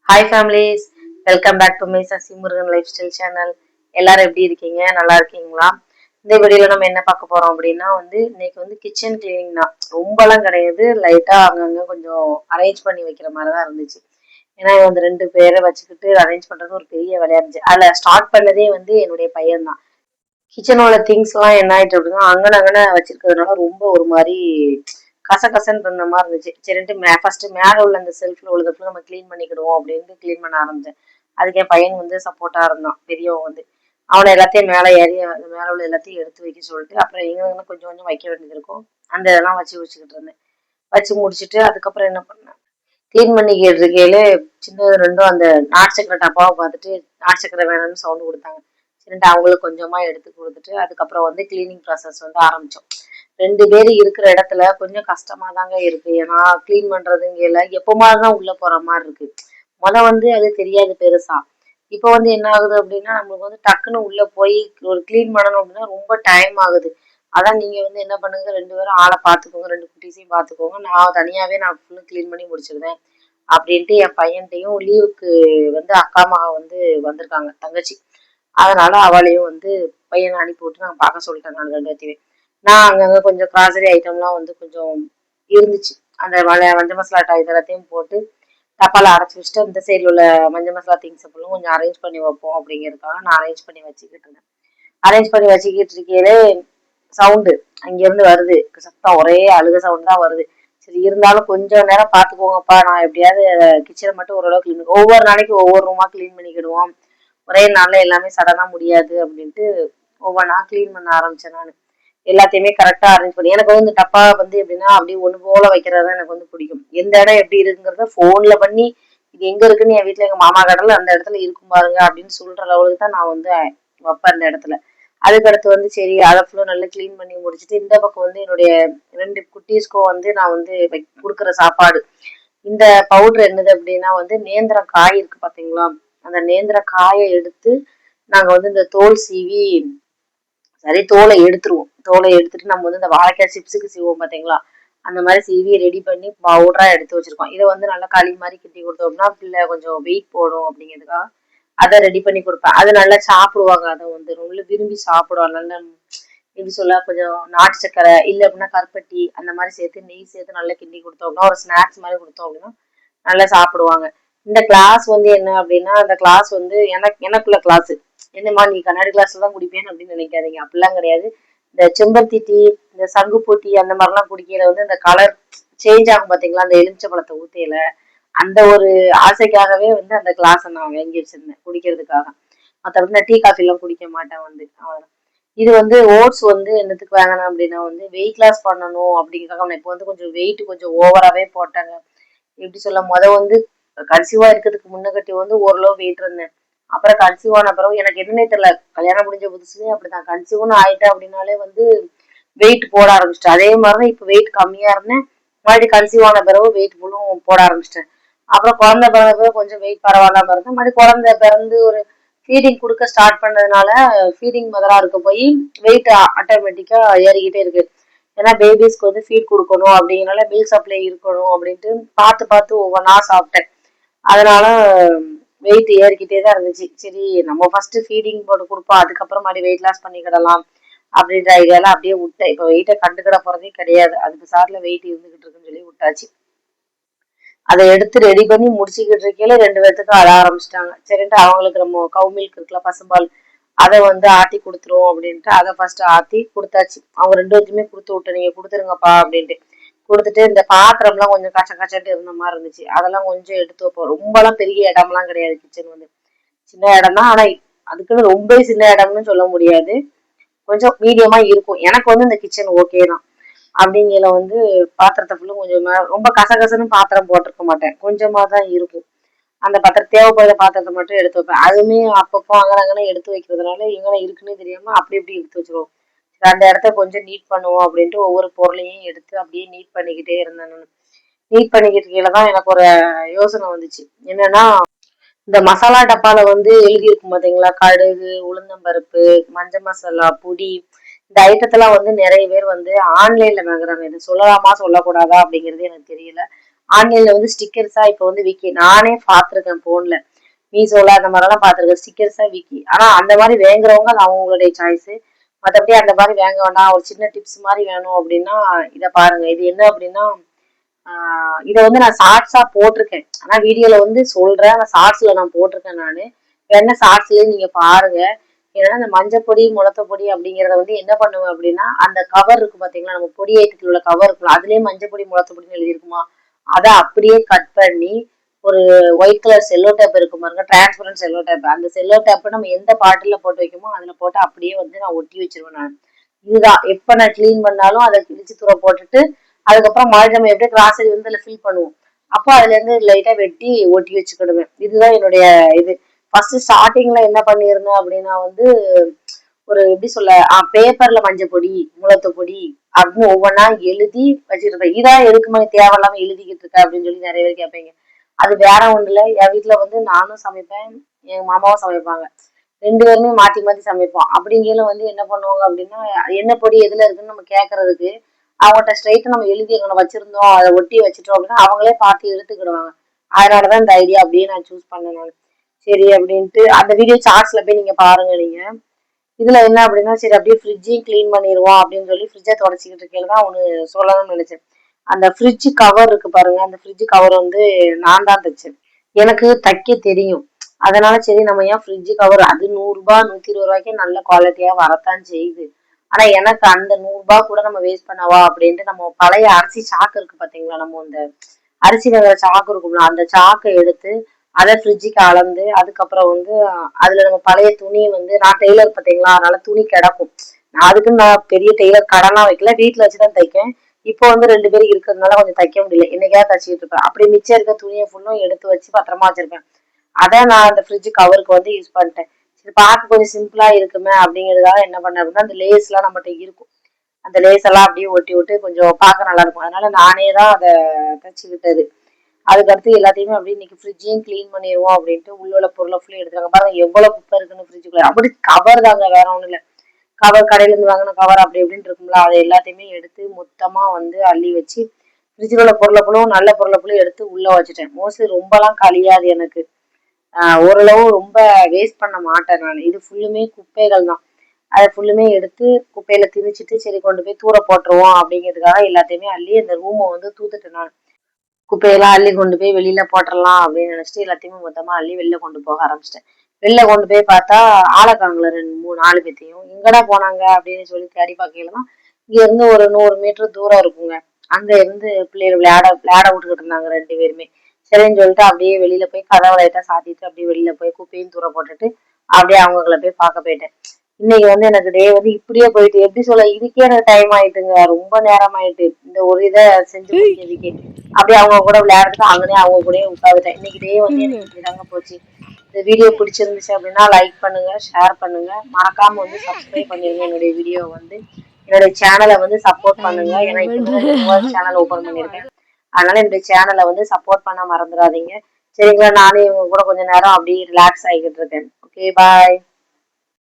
Hi families, welcome back to my Sasi Murugan lifestyle channel. எல்லாரும் எப்படி இருக்கீங்க? நல்லா இருக்கீங்களா? இந்த வீடியோல நம்ம என்ன பார்க்க போறோம் அப்படின்னா இன்னைக்கு கிச்சன் கிளீனிங் தான். ரொம்பலாம் கிடையாது, லைட்டா அங்கங்க கொஞ்சம் அரேஞ்ச் பண்ணி வைக்கிற மாதிரி தான் இருந்துச்சு. ஏன்னா ரெண்டு பேரை வச்சுக்கிட்டு அரேஞ்ச் பண்றது ஒரு பெரிய வேலையா இருந்துச்சு. அதில் ஸ்டார்ட் பண்ணதே என்னுடைய பையன் தான். கிச்சனோட திங்ஸ் எல்லாம் என்ன ஆயிட்டு அப்படின்னா அங்கன வச்சிருக்கிறதுனால ரொம்ப ஒரு மாதிரி கசகசன்னு இருந்த மாதிரி இருந்துச்சு. சரின்ட்டு ஃபர்ஸ்ட் மேல உள்ள அந்த செல்ஃப்ல உள்ளதை ஃபுல்லாக நம்ம க்ளீன் பண்ணிக்கிடுவோம் அப்படின்ட்டு க்ளீன் பண்ண ஆரம்பிச்சேன். அதுக்கு என் பையன் சப்போர்ட்டா இருந்தான். பெரியவன் அவனை எல்லாத்தையும் மேலே ஏறி மேல உள்ள எல்லாத்தையும் எடுத்து வைக்க சொல்லிட்டு அப்புறம் எங்க கொஞ்சம் கொஞ்சம் வைக்க வேண்டியது இருக்கும். அந்த இதெல்லாம் வச்சுக்கிட்டு இருந்தேன். வச்சு முடிச்சுட்டு அதுக்கப்புறம் என்ன பண்ணேன், க்ளீன் பண்ணிக்கிட்டு இருக்கையிலே சின்னது ரெண்டும் அந்த நாட்டு சக்கரை டப்பாவை பார்த்துட்டு நாட்டு சக்கரை வேணும்னு சவுண்டு கொடுத்தாங்க. சரின்ட்டு அவங்களுக்கு கொஞ்சமா எடுத்து கொடுத்துட்டு அதுக்கப்புறம் கிளீனிங் ப்ராசஸ் ஆரம்பிச்சோம். ரெண்டு பேர் இருக்கிற இடத்துல கொஞ்சம் கஷ்டமா தாங்க இருக்கு. ஏன்னா கிளீன் பண்றதுங்கல எப்பமாதான் உள்ள போற மாதிரி இருக்கு. அது தெரியாது பெருசா. இப்போ என்ன ஆகுது அப்படின்னா நம்மளுக்கு டக்குன்னு உள்ள போய் ஒரு கிளீன் பண்ணணும் அப்படின்னா ரொம்ப டைம் ஆகுது. அதான் நீங்க என்ன பண்ணுங்க, ரெண்டு பேரும் ஆளை பார்த்துக்கோங்க, ரெண்டு குட்டீஸையும் பார்த்துக்கோங்க, நான் தனியாவே நான் ஃபுல்லு கிளீன் பண்ணி முடிச்சிருவேன் அப்படின்ட்டு என் பையன்ட்டையும் லீவுக்கு அக்கா மகா வந்திருக்காங்க, தங்கச்சி. அதனால அவளையும் பையனை அனுப்பி விட்டு நான் பார்க்க சொல்லிட்டேன். நான் ரெண்டு பேர்த்தையுமே நான் அங்கங்க கொஞ்சம் கிராசரி ஐட்டம்லாம் கொஞ்சம் இருந்துச்சு. அந்த மஞ்சள் மசாலா இதெல்லாத்தையும் போட்டு டப்பால அரைச்சி வச்சுட்டு இந்த சைடில் உள்ள மஞ்சள் மசாலா திங்ஸ் ஃபுல்லும் கொஞ்சம் அரேஞ்ச் பண்ணி வைப்போம் அப்படிங்கிறதுக்காக நான் அரேஞ்ச் பண்ணி வச்சுக்கிட்டு இருந்தேன். அரேஞ்ச் பண்ணி வச்சுக்கிட்டு இருக்கையிலே சவுண்டு அங்கிருந்து வருது, சத்தம் ஒரே அழுக சவுண்ட் தான் வருது. சரி இருந்தாலும் கொஞ்சம் நேரம் பார்த்துக்கோங்கப்பா, நான் எப்படியாவது கிச்சனை மட்டும் ஓரளவு கிளீன் ஒவ்வொரு நாளைக்கு ஒவ்வொரு ரூமா கிளீன் பண்ணிக்கிடுவோம், ஒரே நாள்ல எல்லாமே சடனா முடியாது அப்படின்ட்டு ஒவ்வொன்றா கிளீன் பண்ண ஆரம்பிச்சேன். நான் எல்லாத்தையுமே கரெக்டா அரேஞ்ச் பண்ணி எனக்கு இந்த டப்பா எப்படின்னா அப்படியே ஒண்ணு போல வைக்கிறது தான் எனக்கு பிடிக்கும். எந்த இடம் எப்படி இருக்குங்கிறத போன்ல பண்ணி இது எங்க இருக்குன்னு என் வீட்டுல எங்க மாமா கடல அந்த இடத்துல இருக்கும் பாருங்க அப்படின்னு சொல்ற அளவுக்கு தான் நான் வைப்பேன் அந்த இடத்துல. அதுக்கடுத்து சரி அதை ஃபுல்லும் நல்லா கிளீன் பண்ணி முடிச்சுட்டு இந்த பக்கம் என்னுடைய ரெண்டு குட்டீஸ்க்கும் நான் கொடுக்குற சாப்பாடு. இந்த பவுடர் என்னது அப்படின்னா நேந்திர காய் இருக்கு பாத்தீங்களா, அந்த நேந்திர காயை எடுத்து நாங்க இந்த தோல் சீவி சரி தோலை எடுத்துருவோம். தோலை எடுத்துட்டு நம்ம இந்த வாழைக்காய் சிப்ஸுக்கு சீவோம் பாத்தீங்களா, அந்த மாதிரி சீவி ரெடி பண்ணி பவுடரா எடுத்து வச்சிருக்கோம். இதை நல்லா களி மாதிரி கிண்டி கொடுத்தோம்னா பிள்ளை கொஞ்சம் வெயிட் போடும் அப்படிங்கிறதுக்காக அதை ரெடி பண்ணி கொடுப்பேன். அது நல்லா சாப்பிடுவாங்க. அதை ரொம்ப விரும்பி சாப்பிடுவாங்க. நல்லா எப்படி சொல்ல, கொஞ்சம் நாட்டு சக்கரை இல்லை அப்படின்னா கருப்பட்டி அந்த மாதிரி சேர்த்து நெய் சேர்த்து நல்லா கிண்டி கொடுத்தோம்னா ஒரு ஸ்நாக்ஸ் மாதிரி கொடுத்தோம் அப்படின்னா நல்லா சாப்பிடுவாங்க. இந்த கிளாஸ் என்ன அப்படின்னா அந்த கிளாஸ் எனக்குள்ள கிளாஸ். என்னம்மா நீ கண்ணாடி கிளாஸ்ல தான் குடிப்பேன்னு அப்படின்னு நினைக்காதீங்க, அப்படிலாம் கிடையாது. இந்த செம்பருத்தி டீ, இந்த சங்குப்பூ டீ அந்த மாதிரிலாம் குடிக்கையில இந்த கலர் சேஞ்ச் ஆகும் பாத்தீங்களா, அந்த எலுமிச்சை பழத்தை ஊத்தையில அந்த ஒரு ஆசைக்காகவே அந்த கிளாஸை நான் வாங்கி வச்சிருந்தேன் குடிக்கிறதுக்காக. மற்றபடி இந்த டீ காஃபி எல்லாம் குடிக்க மாட்டேன். இது ஓட்ஸ் என்னத்துக்கு வாங்கினேன் அப்படின்னா வெயிட் லாஸ் பண்ணணும் அப்படிங்கிறதுக்காக. நான் இப்போ கொஞ்சம் வெயிட் கொஞ்சம் ஓவராகவே போட்டாங்க. எப்படி சொல்ல, கன்சீவா இருக்கிறதுக்கு முன்னகட்டி ஓரளவு வெயிட் இருந்தேன். அப்புறம் கன்சீவ் ஆன பிறகு எனக்கு என்னன்னே தெரியல, கல்யாணம் முடிஞ்ச புதுசுலயே அப்படிதான் கன்சீவ்னு ஆயிட்டேன் அப்படின்னாலே வெயிட் போட ஆரம்பிச்சிட்டேன். அதே மாதிரிதான் இப்ப வெயிட் கம்மியா இருந்தேன், மறுபடியும் கன்சீவ் ஆன பிறகு வெயிட் ஃபுல்லும் போட ஆரம்பிச்சிட்டேன். அப்புறம் குழந்தை பிறகு கொஞ்சம் வெயிட் பரவாயில்லாம இருந்தேன். மறுபடியும் குழந்தை பிறந்து ஒரு ஃபீடிங் கொடுக்க ஸ்டார்ட் பண்ணதுனால ஃபீடிங் முதலா இருக்க போய் வெயிட் ஆட்டோமேட்டிக்கா ஏறிக்கிட்டே இருக்கு. ஏன்னா பேபிஸ்க்கு ஃபீட் கொடுக்கணும் அப்படிங்கறனால மில்க் சப்ளை இருக்கணும் அப்படின்ட்டு பார்த்து பார்த்து ஒவ்வொன்றா சாப்பிட்டேன். அதனால வெயிட் ஏறிக்கிட்டே தான் இருந்துச்சு. சரி நம்ம ஃபர்ஸ்ட் ஃபீடிங் போட்டு கொடுப்போம், அதுக்கப்புறம் மாதிரி வெயிட் லாஸ் பண்ணிக்கிடலாம் அப்படின்ற ஐடியால அப்படியே விட்டேன். இப்போ வெயிட்டை கண்டுக்கிட போறதே கிடையாது, அதுக்கு சார்ல வெயிட் இருந்துகிட்டு இருக்குன்னு சொல்லி விட்டாச்சு. அதை எடுத்து ரெடி பண்ணி முடிச்சுக்கிட்டு இருக்கையில ரெண்டு பேர்த்துக்கு அழ ஆரம்பிச்சிட்டாங்க. சரின்ட்டு அவங்களுக்கு நம்ம கவு மில்க் இருக்குல்ல, பசும்பால், அதை ஆட்டி கொடுத்துருவோம் அப்படின்ட்டு அதை ஃபர்ஸ்ட் ஆத்தி கொடுத்தாச்சு. அவங்க ரெண்டு பேருக்குமே கொடுத்து விட்டு நீங்க கொடுத்துருங்கப்பா அப்படின்ட்டு கொடுத்துட்டு இந்த பாத்திரம்லாம் கொஞ்சம் கச்ச கச்சட்டு இருந்த மாதிரி இருந்துச்சு, அதெல்லாம் கொஞ்சம் எடுத்து வைப்போம். ரொம்பலாம் பெரிய இடம்லாம் கிடையாது கிச்சன், சின்ன இடம் தான். ஆனா அதுக்குன்னு ரொம்ப சின்ன இடம்னு சொல்ல முடியாது, கொஞ்சம் மீடியமா இருக்கும். எனக்கு இந்த கிச்சன் ஓகே தான் அப்படிங்கிற பாத்திரத்தை ஃபுல்லும் கொஞ்சம் ரொம்ப கசகசன்னு பாத்திரம் போட்டிருக்க மாட்டேன், கொஞ்சமா தான் இருக்கும். அந்த பாத்திரம் தேவைப்படுற பாத்திரத்தை மட்டும் எடுத்து வைப்பேன். அதுவுமே அப்பப்போ அங்கன எடுத்து வைக்கிறதுனால எங்கே இருக்குன்னு தெரியாம அப்படி இப்படி எடுத்து வச்சிருவோம். அந்த இடத்த கொஞ்சம் நீட் பண்ணுவோம் அப்படின்ட்டு ஒவ்வொரு பொருளையும் எடுத்து அப்படியே நீட் பண்ணிக்கிட்டே இருந்தேன். நான் நீட் பண்ணிக்கிட்டு கீழதான் எனக்கு ஒரு யோசனை வந்துச்சு. என்னன்னா, இந்த மசாலா டப்பால எழுதி இருக்கும் பாத்தீங்களா, கடுகு, உளுந்தம்பருப்பு, மஞ்சள் மசாலா பொடி, இந்த ஐட்டத்தெல்லாம் நிறைய பேர் ஆன்லைன்ல வாங்குறாங்க. இது சொல்லலாமா சொல்லக்கூடாதா அப்படிங்கிறது எனக்கு தெரியல. ஆன்லைன்ல வந்து ஸ்டிக்கர்ஸா இப்ப வந்து விக்கி நானே பார்த்திருக்கேன் போன்ல. மீஷோல அந்த மாதிரிலாம் பார்த்திருக்கேன் ஸ்டிக்கர்ஸா விக்கி. ஆனா அந்த மாதிரி வேங்குறவங்க அது அவங்களுடைய சாய்ஸ். மற்றபடி அந்த மாதிரி வாங்க வேண்டாம். ஒரு சின்ன டிப்ஸ் மாதிரி வேணும் அப்படின்னா இதை பாருங்க. இது என்ன அப்படின்னா இதை வந்து நான் ஷார்ட்ஸா போட்டிருக்கேன். ஆனா வீடியோல வந்து சொல்றேன். ஷார்ட்ஸ்ல நான் போட்டிருக்கேன் நானு. வேணா ஷார்ட்ஸ்லயே நீங்க பாருங்க. ஏன்னா இந்த மஞ்சப்பொடி முளத்தப்பொடி அப்படிங்கறத வந்து என்ன பண்ணுவேன் அப்படின்னா அந்த கவர் இருக்கு பாத்தீங்களா, நம்ம பொடி ஐட்டத்தில் உள்ள கவர் இருக்குல்ல, அதுலயே மஞ்சப்பொடி முளத்தப்பொடின்னு எழுதியிருக்குமா, அதை அப்படியே கட் பண்ணி ஒரு ஒயிட் கலர் செல்லோ டேப் இருக்கு பாருங்க, டிரான்ஸ்பரண்ட் செல்லோ டேப். அந்த செல்லோ டேப் நம்ம எந்த பாட்டில போட்டு வைக்குமோ அதுல போட்டு அப்படியே வந்து நான் ஒட்டி வச்சிருவேன் நான். இதுதான் எப்ப நான் கிளீன் பண்ணாலும் அதை கிழிச்சு தூர போட்டுட்டு அதுக்கப்புறம் மறுபடியும் நம்ம எப்படி கிராசரி வந்து அதில் ஃபில் பண்ணுவோம், அப்போ அதுல இருந்து லைட்டா வெட்டி ஒட்டி வச்சுக்கிடுவேன். இதுதான் என்னுடைய இது. ஃபர்ஸ்ட் ஸ்டார்டிங்ல என்ன பண்ணியிருந்தேன் அப்படின்னா வந்து ஒரு எப்படி சொல்ல பேப்பர்ல மஞ்சள் பொடி முளத்து பொடி அப்படின்னு ஒவ்வொன்றா எழுதி வச்சிருப்பேன். இதான் எதுக்கு மாதிரி தேவையில்லாம எழுதிக்கிட்டு இருக்க அப்படின்னு சொல்லி நிறைய பேர் கேட்பீங்க. அது வேற ஒண்ணு இல்லை. என் வீட்டுல வந்து நானும் சமைப்பேன், எங்க மாமாவும் சமைப்பாங்க. ரெண்டு பேருமே மாத்தி மாத்தி சமைப்போம். அப்படிங்கையில வந்து என்ன பண்ணுவாங்க அப்படின்னா என்ன பொடி எதுல இருக்குன்னு நம்ம கேட்கறதுக்கு அவங்கள்ட்ட ஸ்ட்ரைட்டா நம்ம எழுதி எங்களை வச்சிருந்தோம் அதை ஒட்டி வச்சுட்டோம் அப்படின்னா அவங்களே பார்த்து எடுத்துக்கிடுவாங்க. அதனாலதான் இந்த ஐடியா அப்படியே நான் சூஸ் பண்ணேன் நான். சரி அப்படின்ட்டு அந்த வீடியோ சார்ட்ஸ்ல போய் நீங்க பாருங்க. நீங்க இதுல என்ன அப்படின்னா சரி அப்படியே ஃப்ரிட்ஜையும் கிளீன் பண்ணிடுவோம் அப்படின்னு சொல்லி ஃப்ரிட்ஜை தொடச்சிக்கிட்டு இருக்கையில தான் ஒன்று சொல்லணும்னு நினைச்சேன். அந்த ஃப்ரிட்ஜ் கவர் இருக்கு பாருங்க, அந்த ஃப்ரிட்ஜ் கவர் வந்து நான் தான் தைச்சேன். எனக்கு தைக்க தெரியும். அதனால சரி நம்ம ஏன் ஃப்ரிட்ஜ் கவர் அது 100 ரூபாய் 120 ரூபாய்க்கே நல்ல குவாலிட்டியா வரத்தான் செய்யுது. ஆனா எனக்கு அந்த 100 ரூபாய் கூட நம்ம வேஸ்ட் பண்ணவா அப்படின்ட்டு நம்ம பழைய அரிசி சாக்கு இருக்கு பாத்தீங்களா, நம்ம இந்த அரிசி வேகிற சாக்கு இருக்கும்ல, அந்த சாக்கை எடுத்து அதை ஃப்ரிட்ஜுக்கு அளந்து அதுக்கப்புறம் வந்து அதுல நம்ம பழைய துணி வந்து நான் டெய்லர் பாத்தீங்களா, அதனால துணி கிடக்கும். அதுக்குன்னு நான் பெரிய டெய்லர் கடன்லாம் வைக்கல, வீட்டுல வச்சுதான் தைக்கேன். இப்போ வந்து 2 பேரும் இருக்கிறதுனால கொஞ்சம் தைக்க முடியல, என்னைக்காவது தச்சுக்கிட்டு இருப்பேன். அப்படி மிச்சம் இருக்க துணியை ஃபுல்லும் எடுத்து வச்சு பத்திரமா வச்சிருப்பேன். அதான் நான் அந்த ஃப்ரிட்ஜ் கவருக்கு வந்து யூஸ் பண்ணிட்டேன். சரி பார்க்க கொஞ்சம் சிம்பிளா இருக்குமே அப்படிங்கிறதுக்காக என்ன பண்ணேன் அப்படின்னா அந்த லேஸ் எல்லாம் நம்மகிட்ட இருக்கும், அந்த லேஸ் எல்லாம் அப்படியே ஒட்டி விட்டு கொஞ்சம் பார்க்க நல்லா இருக்கும். அதனால நானே தான் அதை தச்சுக்கிட்டது. அதுக்கடுத்து எல்லாத்தையுமே அப்படியே இன்னைக்கு ஃப்ரிட்ஜையும் கிளீன் பண்ணிடுவோம் அப்படின்ட்டு உள்ள பொருளை ஃபுல்லி எடுத்துருவாங்க. பாருங்க எவ்வளவு குப்பை இருக்குன்னு ஃப்ரிட்ஜுக்குள்ள. அப்படி கவர் தாங்க, வேற ஒண்ணும் இல்லை. கவர் கடையில இருந்து வாங்கின கவர் அப்படி இப்படின்னு இருக்கும்ல, அதை எல்லாத்தையுமே எடுத்து மொத்தமா வந்து அள்ளி வச்சு ஃப்ரிட்ஜில் உள்ள பொருளை ஃபுல்லும் நல்ல பொருளை ஃபுல்லும் எடுத்து உள்ள வச்சுட்டேன். மோஸ்ட்லி ரொம்பலாம் கழியாது எனக்கு. ஓரளவு ரொம்ப வேஸ்ட் பண்ண மாட்டேன் நான். இது ஃபுல்லுமே குப்பைகள் தான். அதை ஃபுல்லுமே எடுத்து குப்பையில திணிச்சிட்டு சரி கொண்டு போய் தூர போட்டுருவோம் அப்படிங்கிறதுக்காக எல்லாத்தையுமே அள்ளி அந்த ரூமை வந்து தூத்துட்டேன் நான். குப்பையெல்லாம் அள்ளி கொண்டு போய் வெளியில போட்டுடலாம் அப்படின்னு நினைச்சிட்டு எல்லாத்தையுமே மொத்தமா அள்ளி வெளில கொண்டு போக ஆரம்பிச்சிட்டேன். வெளில கொண்டு போய் பார்த்தா ஆளக்காங்கள 2 3 4 பேத்தையும். எங்கடா போனாங்க அப்படின்னு சொல்லி தேடி பார்க்கையில தான் இங்க இருந்து ஒரு 100 மீட்டர் தூரம் இருக்குங்க. அங்க இருந்து பிள்ளைகள் விளையாட விளையாட விட்டுக்கிட்டு இருந்தாங்க 2 பேருமே. சரின்னு சொல்லிட்டு அப்படியே வெளியில போய் கதவை லைட்டா சாத்திட்டு அப்படியே வெளியில போய் குப்பையும் தூர போட்டுட்டு அப்படியே அவங்கள போய் பார்க்க போயிட்டேன். இன்னைக்கு வந்து எனக்கு டே வந்து இப்படியே போயிட்டு எப்படி சொல்ல, இதுக்கே எனக்கு டைம் ஆயிட்டுங்க, ரொம்ப நேரம் ஆயிட்டு இந்த ஒரு இதை செஞ்சு முடிக்கிறதுக்கே. அப்படியே அவங்க கூட விளையாடுறதுக்கு அங்கனே அவங்க கூடயே உட்காந்துட்டேன். இன்னைக்கு டே வந்து எனக்கு இப்படிதாங்க போச்சு. இந்த வீடியோ பிடிச்சிருந்துச்சு அப்படின்னா லைக் பண்ணுங்க, ஷேர் பண்ணுங்க, மறக்காம வந்து சப்ஸ்கிரைப் பண்ணிருங்க என்னுடைய வீடியோ வந்து. என்னுடைய சேனலை வந்து சப்போர்ட் பண்ணுங்க. ஏன்னா இப்பதான் நியூவா சேனல் ஓபன் பண்ணிருக்கேன். அதனால என்னுடைய சேனலை வந்து சப்போர்ட் பண்ண மறந்துடாதீங்க. சரிங்களா, நானே இவங்க கூட கொஞ்ச நேரம் அப்படியே ரிலாக்ஸ் ஆகிக்கிட்டு இருக்கேன். Okay bye.